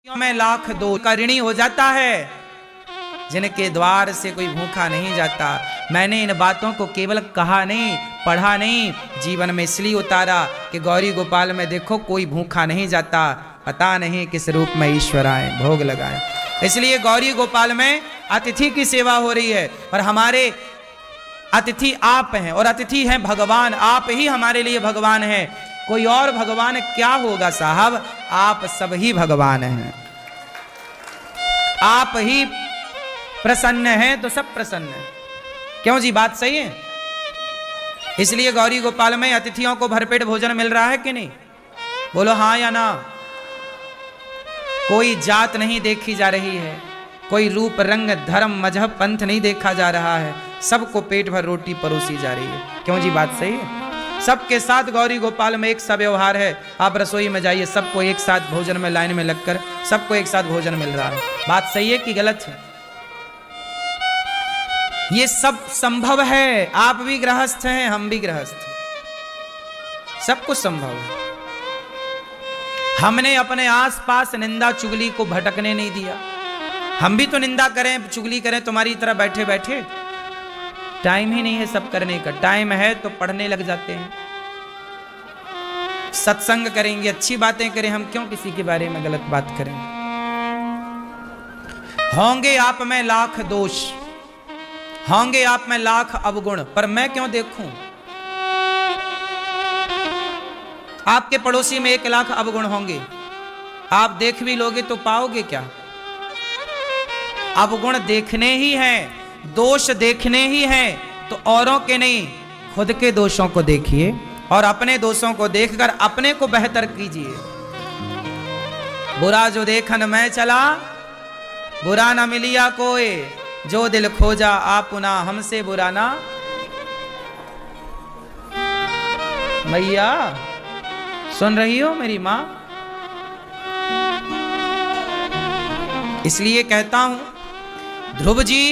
में लाख दो का ऋणी हो जाता है, जिनके द्वार से कोई भूखा नहीं जाता। मैंने इन बातों को केवल कहा नहीं, पढ़ा नहीं, जीवन में इसलिए उतारा कि गौरी गोपाल में देखो कोई भूखा नहीं जाता, पता नहीं किस रूप में ईश्वर आए भोग लगाए। इसलिए गौरी गोपाल में अतिथि की सेवा हो रही है और हमारे अतिथि आप हैं और अतिथि हैं भगवान। आप ही हमारे लिए भगवान हैं, कोई और भगवान क्या होगा साहब, आप सब ही भगवान हैं। आप ही प्रसन्न हैं तो सब प्रसन्न हैं। क्यों जी, बात सही है। इसलिए गौरी गोपाल में अतिथियों को भरपेट भोजन मिल रहा है कि नहीं, बोलो हाँ या ना। कोई जात नहीं देखी जा रही है, कोई रूप रंग धर्म मजहब पंथ नहीं देखा जा रहा है, सबको पेट भर रोटी परोसी जा रही है। क्यों जी, बात सही है। सबके साथ गौरी गोपाल में एक सा व्यवहार है। आप रसोई में जाइए, सबको एक साथ भोजन में लाइन में लगकर सबको एक साथ भोजन मिल रहा है। बात सही है कि गलत है। ये सब संभव है। आप भी गृहस्थ हैं, हम भी गृहस्थ हैं, सब कुछ संभव है। हमने अपने आसपास निंदा चुगली को भटकने नहीं दिया। हम भी तो निंदा करें चुगली करें तुम्हारी तरह बैठे बैठे, टाइम ही नहीं है सब करने का। टाइम है तो पढ़ने लग जाते हैं, सत्संग करेंगे, अच्छी बातें करें। हम क्यों किसी के बारे में गलत बात करें। होंगे आप में लाख दोष, होंगे आप में लाख अवगुण, पर मैं क्यों देखूं। आपके पड़ोसी में 1 लाख अवगुण होंगे, आप देख भी लोगे तो पाओगे क्या। अवगुण देखने ही हैं, दोष देखने ही हैं, तो औरों के नहीं, खुद के दोषों को देखिए और अपने दोषों को देखकर अपने को बेहतर कीजिए। बुरा जो देखन मैं चला, बुरा ना मिलिया कोई, जो दिल खोजा आपुना हमसे बुरा ना। मैया सुन रही हो मेरी मां। इसलिए कहता हूं, ध्रुव जी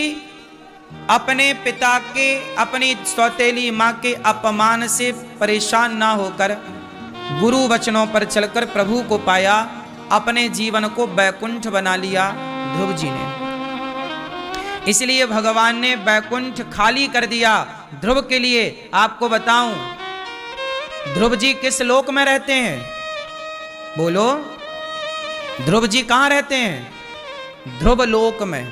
अपने पिता के, अपनी सौतेली मां के अपमान से परेशान ना होकर गुरु वचनों पर चलकर प्रभु को पाया, अपने जीवन को बैकुंठ बना लिया ध्रुव जी ने। इसलिए भगवान ने बैकुंठ खाली कर दिया ध्रुव के लिए। आपको बताऊं, ध्रुव जी किस लोक में रहते हैं, बोलो। ध्रुव जी कहां रहते हैं, ध्रुव लोक में।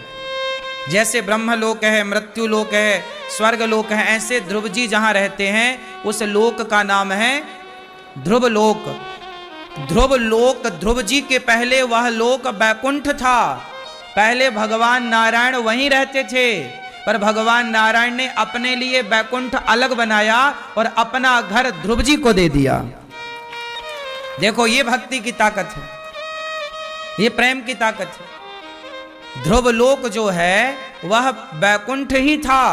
जैसे ब्रह्म लोक है, मृत्यु लोक है, स्वर्ग लोक है, ऐसे ध्रुव जी जहां रहते हैं उस लोक का नाम है ध्रुव लोक। ध्रुव लोक, ध्रुव जी के पहले वह लोक बैकुंठ था। पहले भगवान नारायण वहीं रहते थे, पर भगवान नारायण ने अपने लिए बैकुंठ अलग बनाया और अपना घर ध्रुव जी को दे दिया। देखो ये भक्ति की ताकत है, ये प्रेम की ताकत है। ध्रुव लोक जो है वह बैकुंठ ही था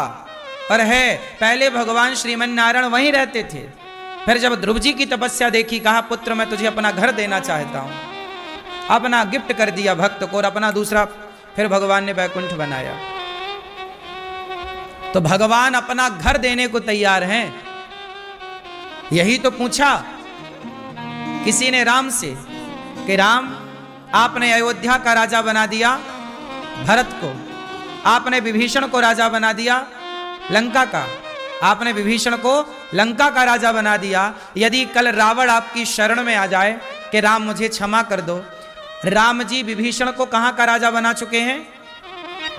और है, पहले भगवान श्रीमन नारायण वहीं रहते थे। फिर जब ध्रुव जी की तपस्या देखी, कहा पुत्र मैं तुझे अपना घर देना चाहता हूं, अपना गिफ्ट कर दिया भक्त को और अपना दूसरा फिर भगवान ने बैकुंठ बनाया। तो भगवान अपना घर देने को तैयार हैं। यही तो पूछा किसी ने राम से कि राम आपने अयोध्या का राजा बना दिया भरत को, आपने विभीषण को राजा बना दिया लंका का, आपने विभीषण को लंका का राजा बना दिया। यदि कल रावण आपकी शरण में आ जाए कि राम मुझे क्षमा कर दो, राम जी विभीषण को कहां का राजा बना चुके हैं,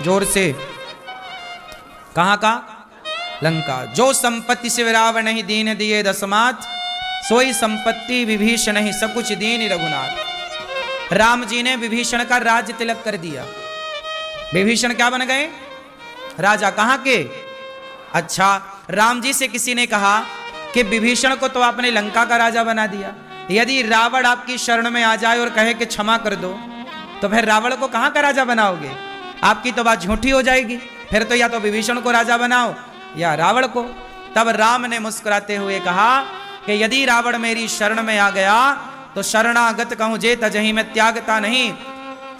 जोर से, कहां का, लंका। जो संपत्ति से रावण ही दीन दिए दसमात, सोई संपत्ति विभीषण ही सब कुछ दीन रघुनाथ। राम जी ने विभीषण का राज्य तिलक कर दिया। विभीषण क्या बन गए, राजा। कहां के, अच्छा राम जी से किसी ने कहा कि विभीषण को तो आपने लंका का राजा बना दिया, यदि रावण आपकी शरण में आ जाए और कहे कि क्षमा कर दो, तो फिर रावण को कहां का राजा बनाओगे, आपकी तो बात झूठी हो जाएगी। फिर तो या तो विभीषण को राजा बनाओ या रावण को। तब राम ने मुस्कुराते हुए कहा कि यदि रावण मेरी शरण में आ गया तो शरणागत कहूं जे तजही, मैं त्यागता नहीं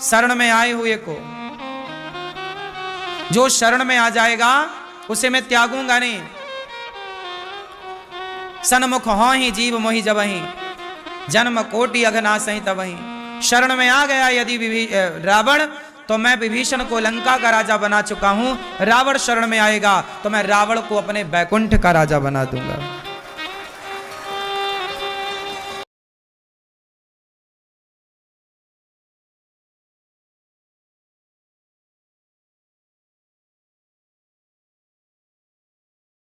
शरण में आए हुए को। जो शरण में आ जाएगा उसे मैं त्यागूंगा नहीं। सन्मुख हो ही जीव मोहि जबहि, जन्म कोटि अघनासहि तबहि। शरण में आ गया यदि रावण, तो मैं विभीषण को लंका का राजा बना चुका हूं। रावण शरण में आएगा तो मैं रावण को अपने बैकुंठ का राजा बना दूंगा।